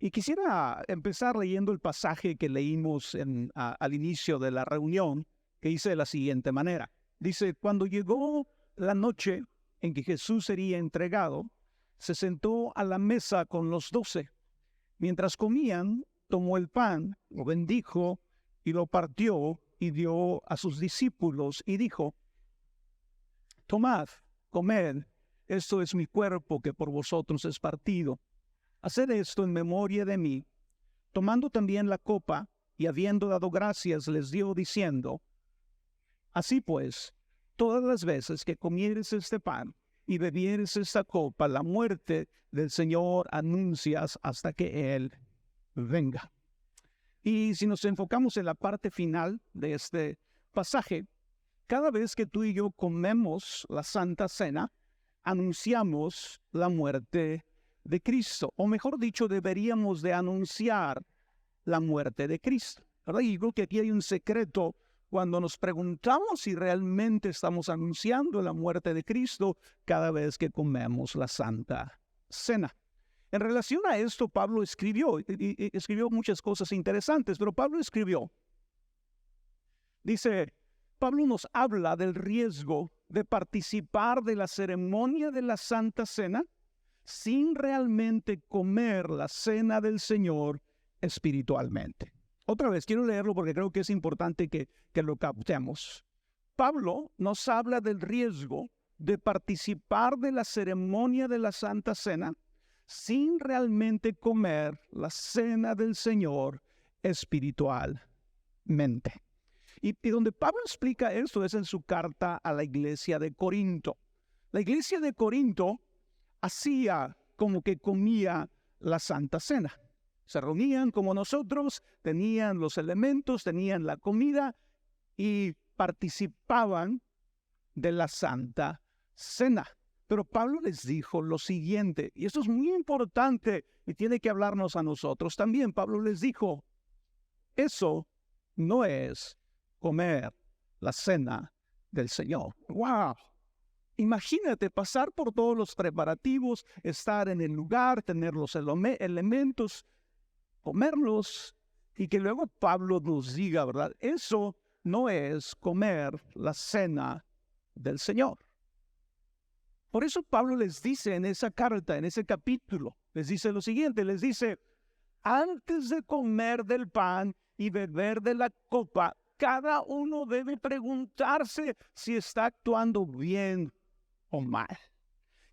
Y quisiera empezar leyendo el pasaje que leímos al inicio de la reunión, que dice de la siguiente manera. Dice, cuando llegó la noche en que Jesús sería entregado, se sentó a la mesa con los 12. Mientras comían, tomó el pan, lo bendijo y lo partió y dio a sus discípulos y dijo, tomad, comed, esto es mi cuerpo que por vosotros es partido. Haced esto en memoria de mí. Tomando también la copa, y habiendo dado gracias, les dio diciendo, así pues, todas las veces que comieres este pan y bebieres esta copa, la muerte del Señor anuncias hasta que Él venga. Y si nos enfocamos en la parte final de este pasaje, cada vez que tú y yo comemos la Santa Cena, anunciamos la muerte de Cristo, o mejor dicho, deberíamos de anunciar la muerte de Cristo, ¿verdad? Y creo que aquí hay un secreto cuando nos preguntamos si realmente estamos anunciando la muerte de Cristo cada vez que comemos la Santa Cena. En relación a esto, Pablo escribió muchas cosas interesantes, pero Pablo escribió, dice, Pablo nos habla del riesgo de participar de la ceremonia de la Santa Cena sin realmente comer la cena del Señor espiritualmente. Otra vez, quiero leerlo porque creo que es importante que lo captemos. Pablo nos habla del riesgo de participar de la ceremonia de la Santa Cena sin realmente comer la cena del Señor espiritualmente. Y donde Pablo explica esto es en su carta a la iglesia de Corinto. La iglesia de Corinto hacía como que comía la Santa Cena. Se reunían como nosotros, tenían los elementos, tenían la comida y participaban de la Santa Cena. Pero Pablo les dijo lo siguiente, y esto es muy importante y tiene que hablarnos a nosotros también. Pablo les dijo, eso no es comer la cena del Señor. ¡Wow! Imagínate pasar por todos los preparativos, estar en el lugar, tener los elementos, comerlos, y que luego Pablo nos diga, ¿verdad? Eso no es comer la cena del Señor. Por eso Pablo les dice en esa carta, en ese capítulo, les dice lo siguiente, les dice, antes de comer del pan y beber de la copa, cada uno debe preguntarse si está actuando bien o mal.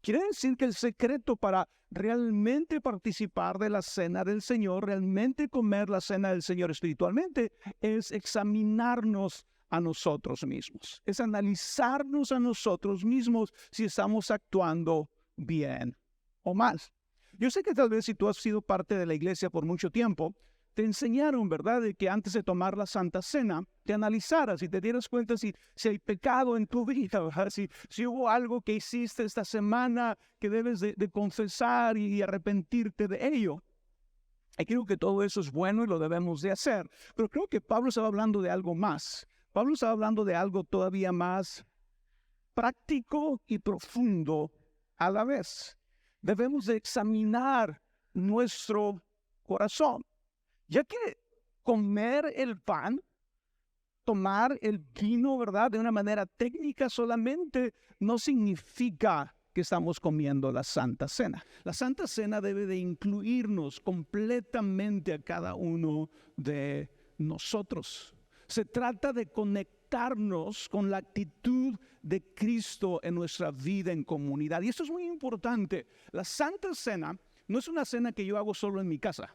Quiere decir que el secreto para realmente participar de la cena del Señor, realmente comer la cena del Señor espiritualmente, es examinarnos a nosotros mismos. Es analizarnos a nosotros mismos si estamos actuando bien o mal. Yo sé que tal vez si tú has sido parte de la iglesia por mucho tiempo, te enseñaron, ¿verdad?, de que antes de tomar la Santa Cena, te analizaras y te dieras cuenta si hay pecado en tu vida, ¿verdad? Si hubo algo que hiciste esta semana que debes de confesar y arrepentirte de ello. Y creo que todo eso es bueno y lo debemos de hacer. Pero creo que Pablo estaba hablando de algo más. Pablo estaba hablando de algo todavía más práctico y profundo a la vez. Debemos de examinar nuestro corazón. Ya que comer el pan, tomar el vino, ¿verdad?, de una manera técnica solamente no significa que estamos comiendo la Santa Cena. La Santa Cena debe de incluirnos completamente a cada uno de nosotros. Se trata de conectarnos con la actitud de Cristo en nuestra vida en comunidad. Y esto es muy importante. La Santa Cena no es una cena que yo hago solo en mi casa.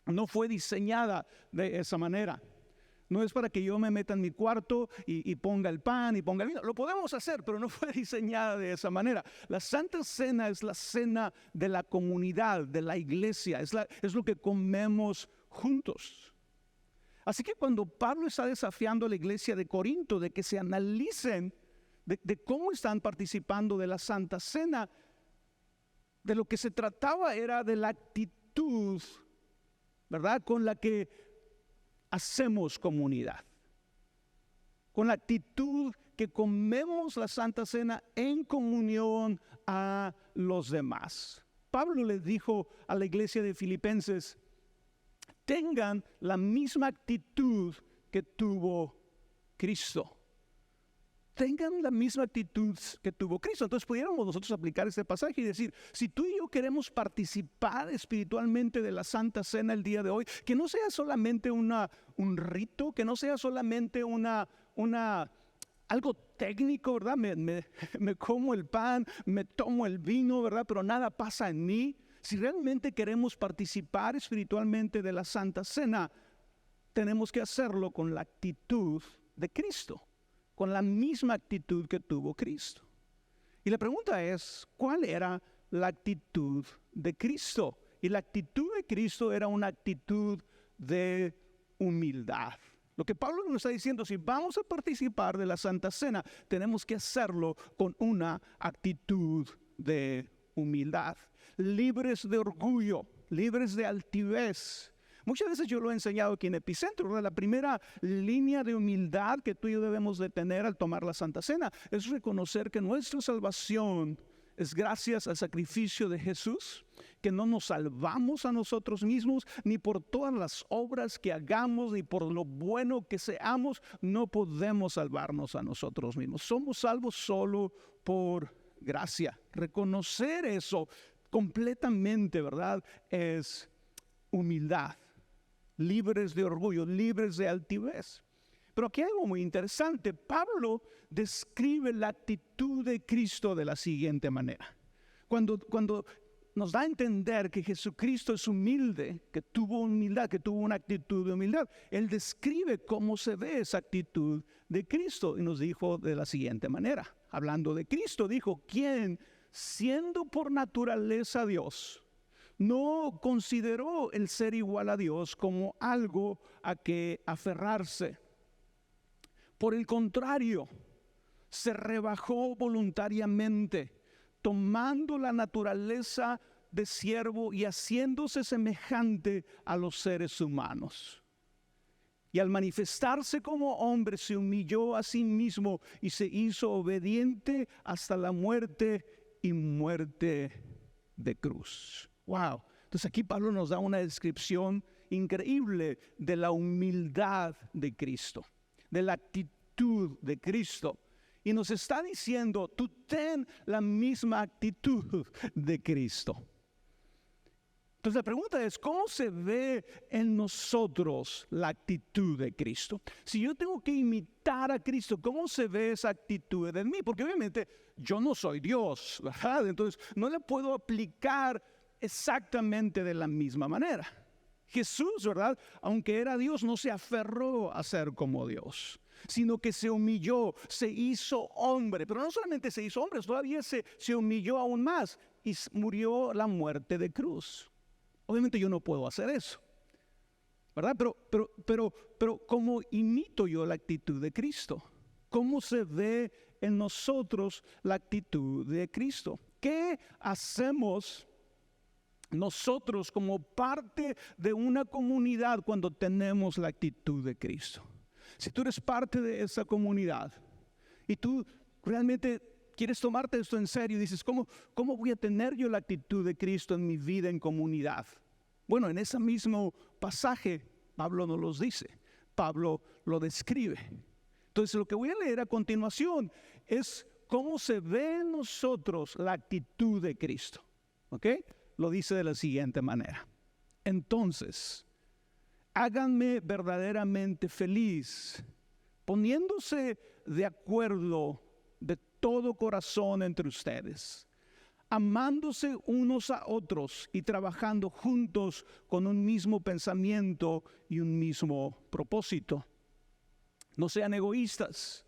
No fue diseñada de esa manera. No es para que yo me meta en mi cuarto y ponga el pan y ponga el vino. Lo podemos hacer, pero no fue diseñada de esa manera. La Santa Cena es la cena de la comunidad, de la iglesia. Es lo que comemos juntos. Así que cuando Pablo está desafiando a la iglesia de Corinto de que se analicen de cómo están participando de la Santa Cena, de lo que se trataba era de la actitud, ¿verdad?, con la que hacemos comunidad. Con la actitud que comemos la Santa Cena en comunión a los demás. Pablo le dijo a la iglesia de Filipenses, tengan la misma actitud que tuvo Cristo. Tengan la misma actitud que tuvo Cristo. Entonces pudiéramos nosotros aplicar este pasaje y decir, si tú y yo queremos participar espiritualmente de la Santa Cena el día de hoy, que no sea solamente un rito, que no sea solamente algo técnico, ¿verdad? Me como el pan, me tomo el vino, ¿verdad? Pero nada pasa en mí. Si realmente queremos participar espiritualmente de la Santa Cena, tenemos que hacerlo con la actitud de Cristo, con la misma actitud que tuvo Cristo. Y la pregunta es, ¿cuál era la actitud de Cristo? Y la actitud de Cristo era una actitud de humildad. Lo que Pablo nos está diciendo, si vamos a participar de la Santa Cena, tenemos que hacerlo con una actitud de humildad, libres de orgullo, libres de altivez. Muchas veces yo lo he enseñado aquí en Epicentro, ¿verdad? La primera línea de humildad que tú y yo debemos de tener al tomar la Santa Cena es reconocer que nuestra salvación es gracias al sacrificio de Jesús, que no nos salvamos a nosotros mismos, ni por todas las obras que hagamos, ni por lo bueno que seamos, no podemos salvarnos a nosotros mismos. Somos salvos solo por gracia. Reconocer eso completamente, ¿verdad? Es humildad. Libres de orgullo, libres de altivez. Pero aquí hay algo muy interesante. Pablo describe la actitud de Cristo de la siguiente manera. Cuando nos da a entender que Jesucristo es humilde, que tuvo humildad, que tuvo una actitud de humildad, Él describe cómo se ve esa actitud de Cristo y nos dijo de la siguiente manera. Hablando de Cristo, dijo, quien siendo por naturaleza Dios, no consideró el ser igual a Dios como algo a que aferrarse. Por el contrario, se rebajó voluntariamente, tomando la naturaleza de siervo y haciéndose semejante a los seres humanos. Y al manifestarse como hombre, se humilló a sí mismo y se hizo obediente hasta la muerte y muerte de cruz. Wow. Entonces aquí Pablo nos da una descripción increíble de la humildad de Cristo, de la actitud de Cristo. Y nos está diciendo, tú ten la misma actitud de Cristo. Entonces la pregunta es, ¿cómo se ve en nosotros la actitud de Cristo? Si yo tengo que imitar a Cristo, ¿cómo se ve esa actitud en mí? Porque obviamente yo no soy Dios, ¿verdad? Entonces no le puedo aplicar exactamente de la misma manera. Jesús, ¿verdad? Aunque era Dios, no se aferró a ser como Dios, sino que se humilló, se hizo hombre. Pero no solamente se hizo hombre, todavía se humilló aún más y murió la muerte de cruz. Obviamente yo no puedo hacer eso, ¿verdad? Pero ¿cómo imito yo la actitud de Cristo? ¿Cómo se ve en nosotros la actitud de Cristo? ¿Qué hacemos nosotros como parte de una comunidad cuando tenemos la actitud de Cristo? Si tú eres parte de esa comunidad y tú realmente quieres tomarte esto en serio y dices, ¿cómo voy a tener yo la actitud de Cristo en mi vida en comunidad? Bueno, en ese mismo pasaje Pablo no los dice, Pablo lo describe. Entonces lo que voy a leer a continuación es cómo se ve en nosotros la actitud de Cristo. ¿Ok? Lo dice de la siguiente manera. Entonces, háganme verdaderamente feliz, poniéndose de acuerdo de todo corazón entre ustedes, amándose unos a otros y trabajando juntos con un mismo pensamiento y un mismo propósito. No sean egoístas,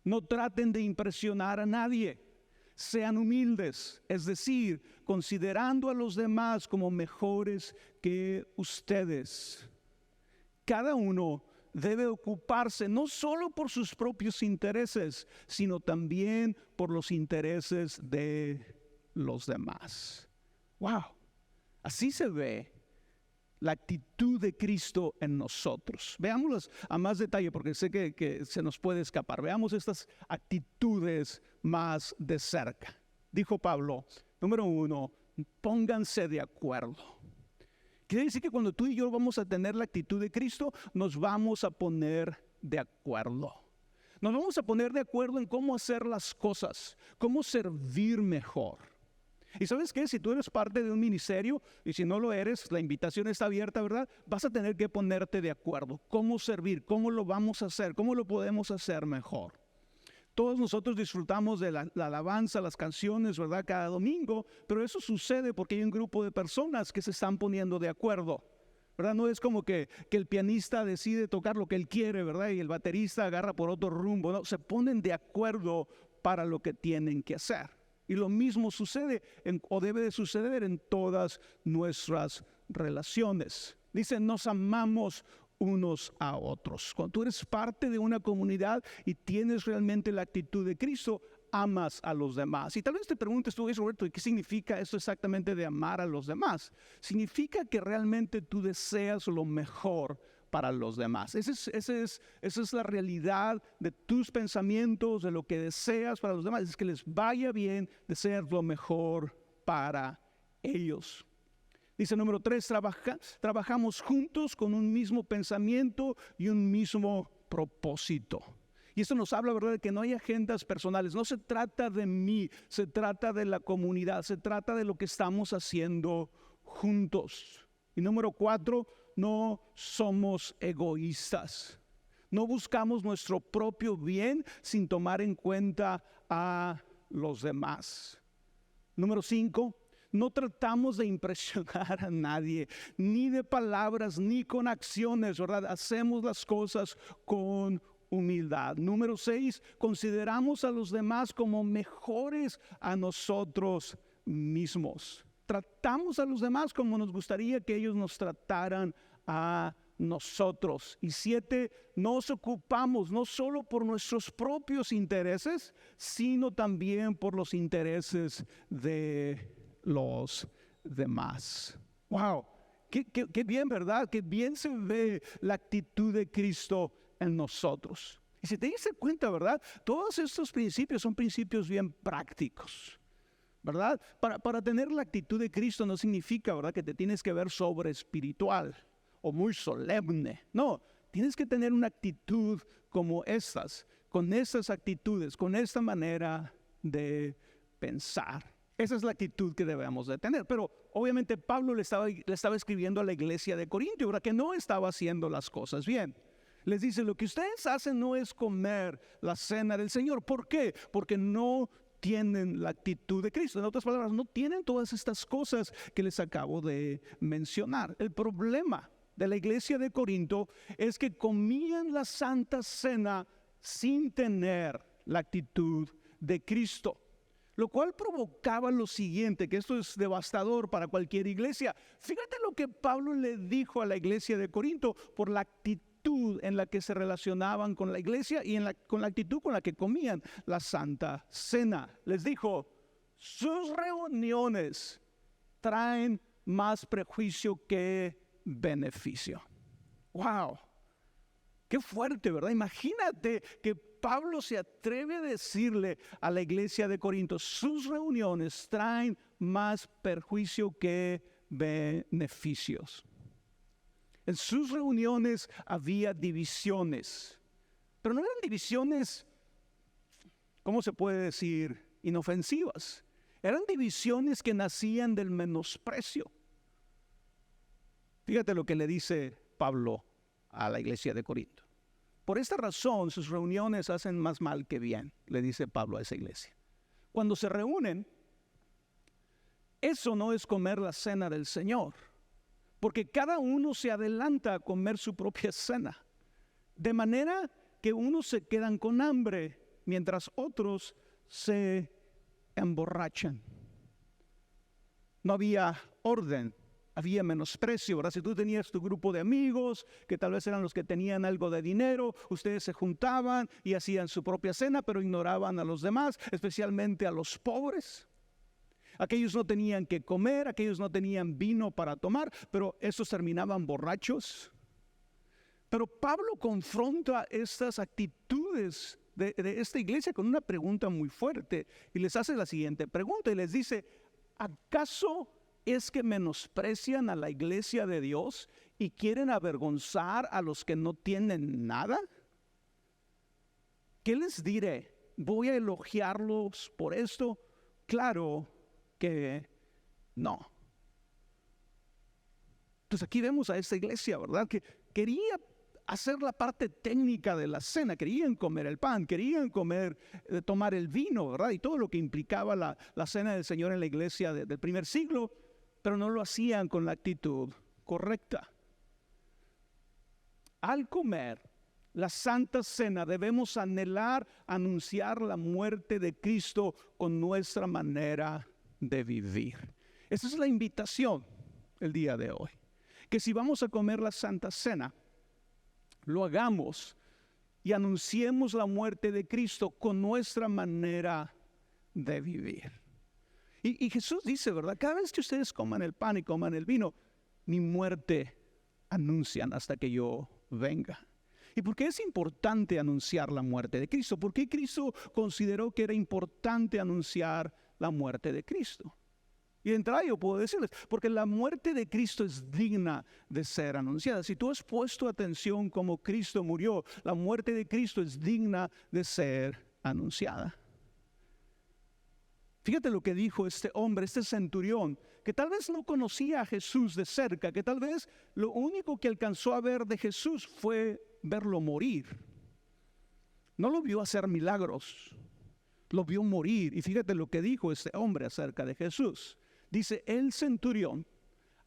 no traten de impresionar a nadie. Sean humildes, es decir, considerando a los demás como mejores que ustedes. Cada uno debe ocuparse no solo por sus propios intereses, sino también por los intereses de los demás. Wow, así se ve la actitud de Cristo en nosotros. Veámoslas a más detalle porque sé que se nos puede escapar. Veamos estas actitudes más de cerca. Dijo Pablo, número 1, Pónganse de acuerdo. Quiere decir que cuando tú y yo vamos a tener la actitud de Cristo, nos vamos a poner de acuerdo. Nos vamos a poner de acuerdo en cómo hacer las cosas, cómo servir mejor. Y ¿sabes qué? Si tú eres parte de un ministerio, y si no lo eres, la invitación está abierta, ¿verdad? Vas a tener que ponerte de acuerdo. ¿Cómo servir? ¿Cómo lo vamos a hacer? ¿Cómo lo podemos hacer mejor? Todos nosotros disfrutamos de la alabanza, las canciones, ¿verdad? Cada domingo, pero eso sucede porque hay un grupo de personas que se están poniendo de acuerdo, ¿verdad? No es como que el pianista decide tocar lo que él quiere, ¿verdad? Y el baterista agarra por otro rumbo, no, se ponen de acuerdo para lo que tienen que hacer. Y lo mismo sucede o debe de suceder en todas nuestras relaciones. Dicen, nos amamos unos a otros. Cuando tú eres parte de una comunidad y tienes realmente la actitud de Cristo, amas a los demás. Y tal vez te preguntes tú, Roberto, ¿qué significa esto exactamente de amar a los demás? Significa que realmente tú deseas lo mejor para los demás. Esa es la realidad de tus pensamientos, de lo que deseas para los demás. Es que les vaya bien, deseas lo mejor para ellos. Dice número 3, trabajamos juntos con un mismo pensamiento y un mismo propósito. Y esto nos habla, ¿verdad?, de que no hay agendas personales. No se trata de mí, se trata de la comunidad, se trata de lo que estamos haciendo juntos. Y número 4, no somos egoístas. No buscamos nuestro propio bien sin tomar en cuenta a los demás. Número 5, no tratamos de impresionar a nadie, ni de palabras, ni con acciones, ¿verdad? Hacemos las cosas con humildad. Número 6, consideramos a los demás como mejores a nosotros mismos. Tratamos a los demás como nos gustaría que ellos nos trataran a nosotros. Y 7, nos ocupamos no solo por nuestros propios intereses, sino también por los intereses de los demás. Wow, qué bien, ¿verdad? Qué bien se ve la actitud de Cristo en nosotros. Y si te diste cuenta, ¿verdad? Todos estos principios son principios bien prácticos, ¿verdad? Para tener la actitud de Cristo no significa, ¿verdad?, que te tienes que ver sobre espiritual o muy solemne. No, tienes que tener una actitud como estas, con estas actitudes, con esta manera de pensar. Esa es la actitud que debemos de tener. Pero obviamente Pablo le estaba escribiendo a la iglesia de Corinto, ¿verdad?, que no estaba haciendo las cosas bien. Les dice, lo que ustedes hacen no es comer la cena del Señor. ¿Por qué? Porque no tienen la actitud de Cristo. En otras palabras, no tienen todas estas cosas que les acabo de mencionar. El problema de la iglesia de Corinto es que comían la Santa Cena sin tener la actitud de Cristo. Lo cual provocaba lo siguiente, que esto es devastador para cualquier iglesia. Fíjate lo que Pablo le dijo a la iglesia de Corinto por la actitud en la que se relacionaban con la iglesia y con la actitud con la que comían la Santa Cena. Les dijo, sus reuniones traen más prejuicio que beneficio. ¡Wow! ¡Qué fuerte!, ¿verdad? Imagínate que Pablo se atreve a decirle a la iglesia de Corinto, sus reuniones traen más perjuicio que beneficios. En sus reuniones había divisiones, pero no eran divisiones, ¿cómo se puede decir?, inofensivas. Eran divisiones que nacían del menosprecio. Fíjate lo que le dice Pablo a la iglesia de Corinto. Por esta razón, sus reuniones hacen más mal que bien, le dice Pablo a esa iglesia. Cuando se reúnen, eso no es comer la cena del Señor, porque cada uno se adelanta a comer su propia cena, de manera que unos se quedan con hambre, mientras otros se emborrachan. No había orden. Había menosprecio, ¿verdad? Si tú tenías tu grupo de amigos, que tal vez eran los que tenían algo de dinero, ustedes se juntaban y hacían su propia cena, pero ignoraban a los demás, especialmente a los pobres. Aquellos no tenían que comer, aquellos no tenían vino para tomar, pero esos terminaban borrachos. Pero Pablo confronta estas actitudes de esta iglesia con una pregunta muy fuerte y les hace la siguiente pregunta y les dice, ¿Acaso es que menosprecian a la iglesia de Dios y quieren avergonzar a los que no tienen nada? ¿Qué les diré? ¿Voy a elogiarlos por esto? Claro que no. Entonces aquí vemos a esta iglesia, ¿verdad? Que quería hacer la parte técnica de la cena, querían comer el pan, querían tomar el vino, ¿verdad? Y todo lo que implicaba la cena del Señor en la iglesia del primer siglo, pero no lo hacían con la actitud correcta. Al comer la Santa Cena debemos anhelar, anunciar la muerte de Cristo con nuestra manera de vivir. Esa es la invitación el día de hoy. Que si vamos a comer la Santa Cena, lo hagamos y anunciemos la muerte de Cristo con nuestra manera de vivir. Y Jesús dice, ¿verdad? Cada vez que ustedes coman el pan y coman el vino, mi muerte anuncian hasta que yo venga. ¿Y por qué es importante anunciar la muerte de Cristo? ¿Por qué Cristo consideró que era importante anunciar la muerte de Cristo? Y de entrada yo puedo decirles, porque la muerte de Cristo es digna de ser anunciada. Si tú has puesto atención cómo Cristo murió, la muerte de Cristo es digna de ser anunciada. Fíjate lo que dijo este hombre, este centurión, que tal vez no conocía a Jesús de cerca, que tal vez lo único que alcanzó a ver de Jesús fue verlo morir. No lo vio hacer milagros, lo vio morir. Y fíjate lo que dijo este hombre acerca de Jesús. Dice, el centurión,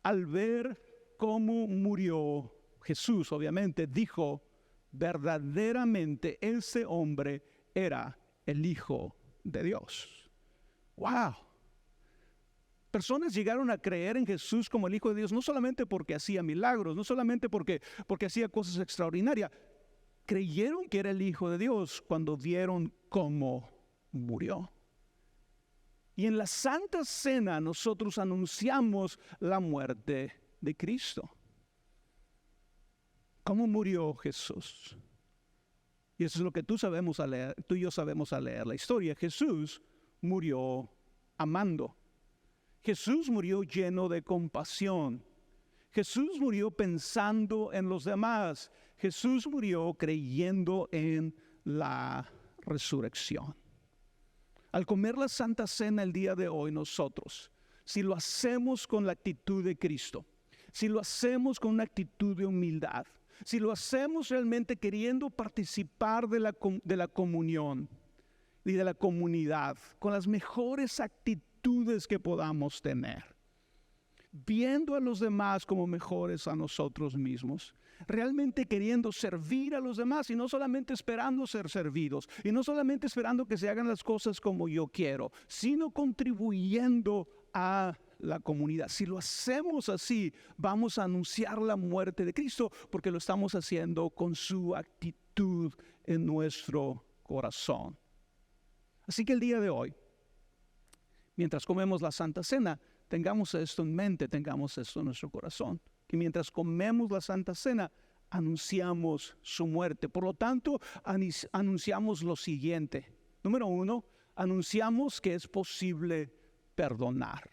al ver cómo murió Jesús, obviamente, dijo, verdaderamente ese hombre era el Hijo de Dios. ¡Wow! Personas llegaron a creer en Jesús como el Hijo de Dios, no solamente porque hacía milagros, no solamente porque hacía cosas extraordinarias. Creyeron que era el Hijo de Dios cuando vieron cómo murió. Y en la Santa Cena nosotros anunciamos la muerte de Cristo. ¿Cómo murió Jesús? Y eso es lo que tú y yo sabemos al leer la historia. Jesús murió amando. Jesús murió lleno de compasión. Jesús murió pensando en los demás. Jesús murió creyendo en la resurrección. Al comer la Santa Cena el día de hoy nosotros, si lo hacemos con la actitud de Cristo, si lo hacemos con una actitud de humildad, si lo hacemos realmente queriendo participar de la comunión y de la comunidad, con las mejores actitudes que podamos tener, viendo a los demás como mejores a nosotros mismos, realmente queriendo servir a los demás y no solamente esperando ser servidos y no solamente esperando que se hagan las cosas como yo quiero, sino contribuyendo a la comunidad. Si lo hacemos así, vamos a anunciar la muerte de Cristo porque lo estamos haciendo con su actitud en nuestro corazón. Así que el día de hoy, mientras comemos la Santa Cena, tengamos esto en mente, tengamos esto en nuestro corazón. Que mientras comemos la Santa Cena, anunciamos su muerte. Por lo tanto, anunciamos lo siguiente. Número 1, anunciamos que es posible perdonar.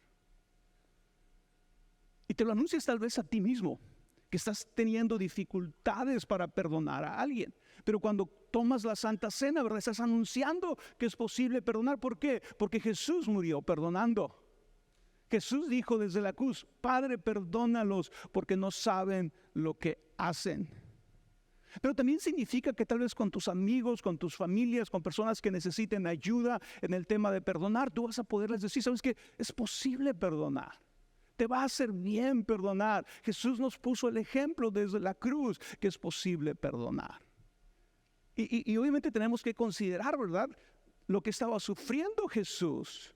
Y te lo anuncias tal vez a ti mismo, que estás teniendo dificultades para perdonar a alguien. Pero cuando tomas la Santa Cena, ¿verdad? Estás anunciando que es posible perdonar. ¿Por qué? Porque Jesús murió perdonando. Jesús dijo desde la cruz, Padre, perdónalos porque no saben lo que hacen. Pero también significa que tal vez con tus amigos, con tus familias, con personas que necesiten ayuda en el tema de perdonar, tú vas a poderles decir, ¿sabes qué? Es posible perdonar. Te va a hacer bien perdonar. Jesús nos puso el ejemplo desde la cruz que es posible perdonar. Y obviamente tenemos que considerar, ¿verdad? Lo que estaba sufriendo Jesús.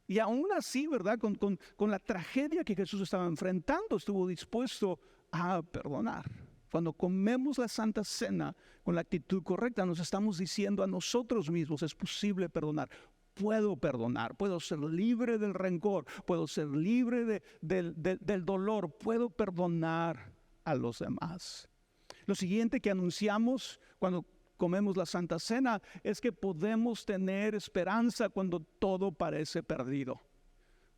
Y aún así, ¿verdad? Con la tragedia que Jesús estaba enfrentando, estuvo dispuesto a perdonar. Cuando comemos la Santa Cena con la actitud correcta, nos estamos diciendo a nosotros mismos, es posible perdonar. Puedo perdonar, puedo ser libre del rencor, puedo ser libre del dolor, puedo perdonar a los demás. Lo siguiente que anunciamos cuando comemos la Santa Cena es que podemos tener esperanza cuando todo parece perdido.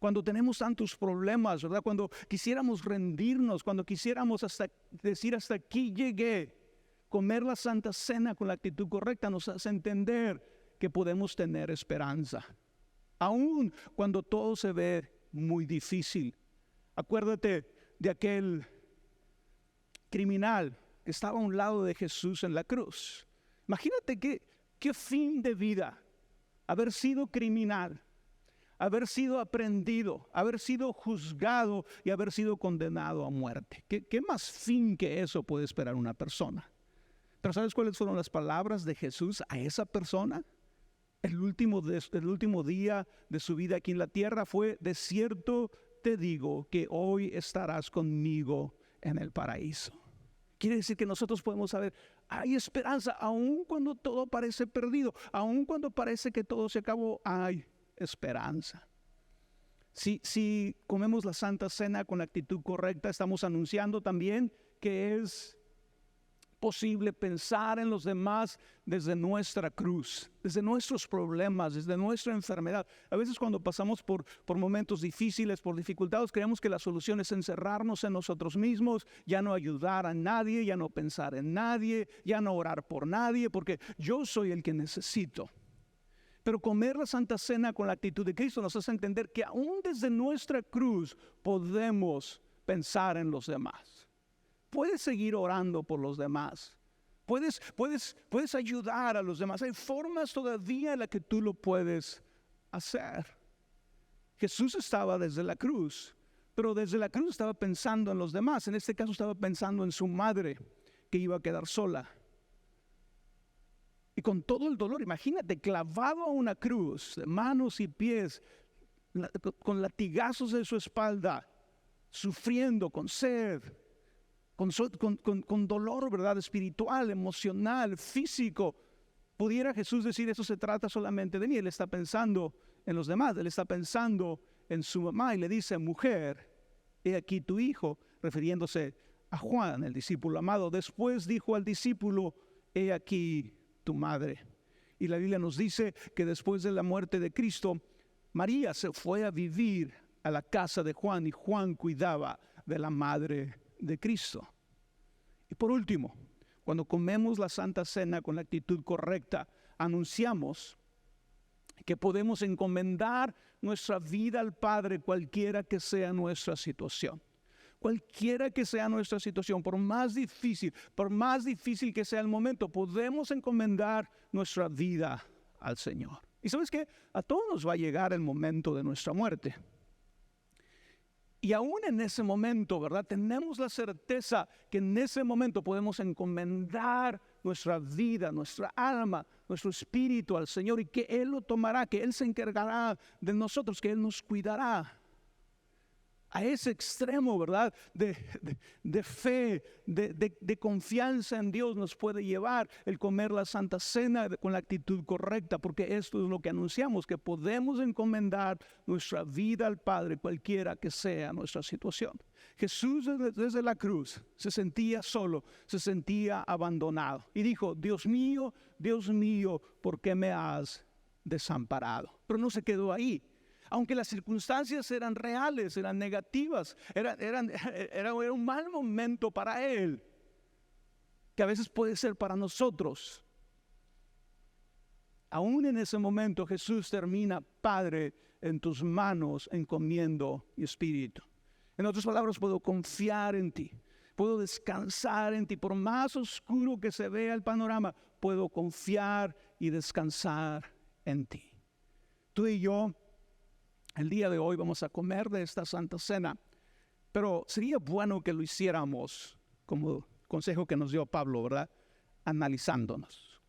cuando tenemos tantos problemas, ¿verdad? Cuando quisiéramos rendirnos, cuando quisiéramos decir hasta aquí llegué. Comer la Santa Cena con la actitud correcta nos hace entender que podemos tener esperanza, aun cuando todo se ve muy difícil. Acuérdate de aquel criminal que estaba a un lado de Jesús en la cruz. Imagínate qué fin de vida, haber sido criminal, haber sido aprehendido, haber sido juzgado y haber sido condenado a muerte. ¿Qué más fin que eso puede esperar una persona? Pero ¿sabes cuáles fueron las palabras de Jesús a esa persona? El último día de su vida aquí en la tierra fue: de cierto te digo que hoy estarás conmigo en el paraíso. Quiere decir que nosotros podemos saber, hay esperanza, aun cuando todo parece perdido, aun cuando parece que todo se acabó, hay esperanza. Si comemos la Santa Cena con la actitud correcta, estamos anunciando también que es posible pensar en los demás desde nuestra cruz, desde nuestros problemas, desde nuestra enfermedad. A veces cuando pasamos por momentos difíciles, por dificultades, creemos que la solución es encerrarnos en nosotros mismos, ya no ayudar a nadie, ya no pensar en nadie, ya no orar por nadie, porque yo soy el que necesito. Pero comer la Santa Cena con la actitud de Cristo nos hace entender que aún desde nuestra cruz podemos pensar en los demás. Puedes seguir orando por los demás. Puedes ayudar a los demás. Hay formas todavía en las que tú lo puedes hacer. Jesús estaba desde la cruz, pero desde la cruz estaba pensando en los demás. En este caso estaba pensando en su madre, que iba a quedar sola. Y con todo el dolor, imagínate, clavado a una cruz, de manos y pies, con latigazos de su espalda, sufriendo con sed, con dolor, ¿verdad? Espiritual, emocional, físico. Pudiera Jesús decir, eso se trata solamente de mí. Él está pensando en los demás, él está pensando en su mamá y le dice: mujer, he aquí tu hijo, refiriéndose a Juan, el discípulo amado. Después dijo al discípulo: he aquí tu madre. Y la Biblia nos dice que después de la muerte de Cristo, María se fue a vivir a la casa de Juan y Juan cuidaba de la madre de Cristo. Y por último, cuando comemos la Santa Cena con la actitud correcta, anunciamos que podemos encomendar nuestra vida al Padre, cualquiera que sea nuestra situación. Cualquiera que sea nuestra situación, por más difícil que sea el momento, podemos encomendar nuestra vida al Señor. Y ¿sabes qué? A todos nos va a llegar el momento de nuestra muerte. Y aún en ese momento, ¿verdad? Tenemos la certeza que en ese momento podemos encomendar nuestra vida, nuestra alma, nuestro espíritu al Señor, y que Él lo tomará, que Él se encargará de nosotros, que Él nos cuidará. A ese extremo, ¿verdad? De fe, de confianza en Dios nos puede llevar el comer la Santa Cena con la actitud correcta, porque esto es lo que anunciamos, que podemos encomendar nuestra vida al Padre, cualquiera que sea nuestra situación. Jesús desde la cruz se sentía solo, se sentía abandonado y dijo: Dios mío, ¿por qué me has desamparado? Pero no se quedó ahí. Aunque las circunstancias eran reales, eran negativas, era un mal momento para él, que a veces puede ser para nosotros. Aún en ese momento Jesús termina: Padre, en tus manos encomiendo mi espíritu. En otras palabras, puedo confiar en ti, puedo descansar en ti. Por más oscuro que se vea el panorama, puedo confiar y descansar en ti. Tú y yo, el día de hoy vamos a comer de esta Santa Cena, pero sería bueno que lo hiciéramos como consejo que nos dio Pablo, ¿verdad? Analizándonos,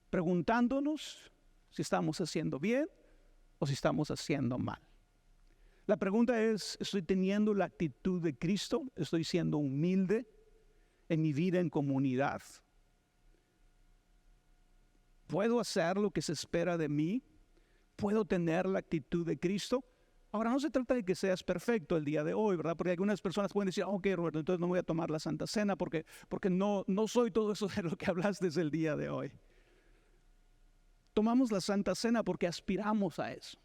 preguntándonos si estamos haciendo bien o si estamos haciendo mal. La pregunta es: ¿estoy teniendo la actitud de Cristo? ¿Estoy siendo humilde en mi vida en comunidad? ¿Puedo hacer lo que se espera de mí? ¿Puedo tener la actitud de Cristo? Ahora, no se trata de que seas perfecto el día de hoy, ¿verdad? Porque algunas personas pueden decir: ok, Roberto, entonces no voy a tomar la Santa Cena porque no soy todo eso de lo que hablaste desde el día de hoy. Tomamos la Santa Cena porque aspiramos a eso.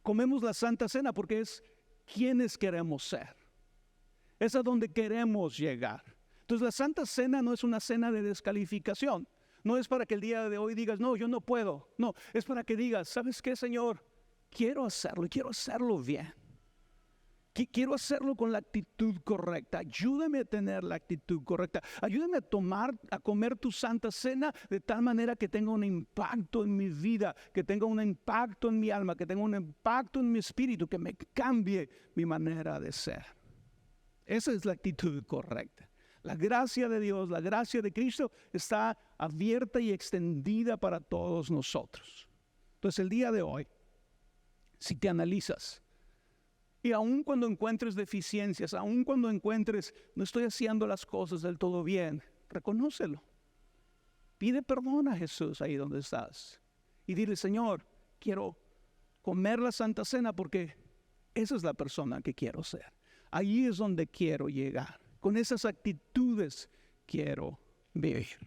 Comemos la Santa Cena porque es quienes queremos ser. Es a donde queremos llegar. Entonces la Santa Cena no es una cena de descalificación. No es para que el día de hoy digas, no, yo no puedo. No, es para que digas, ¿sabes qué, Señor? Quiero hacerlo y quiero hacerlo bien. Quiero hacerlo con la actitud correcta. Ayúdame a tener la actitud correcta. Ayúdame a comer tu Santa Cena de tal manera que tenga un impacto en mi vida, que tenga un impacto en mi alma, que tenga un impacto en mi espíritu, que me cambie mi manera de ser. Esa es la actitud correcta. La gracia de Dios, la gracia de Cristo está abierta y extendida para todos nosotros. Entonces el día de hoy, si te analizas, y aun cuando encuentres deficiencias, aun cuando encuentres, no estoy haciendo las cosas del todo bien, reconócelo. Pide perdón a Jesús ahí donde estás. Y dile, Señor, quiero comer la Santa Cena porque esa es la persona que quiero ser. Ahí es donde quiero llegar. Con esas actitudes quiero vivir.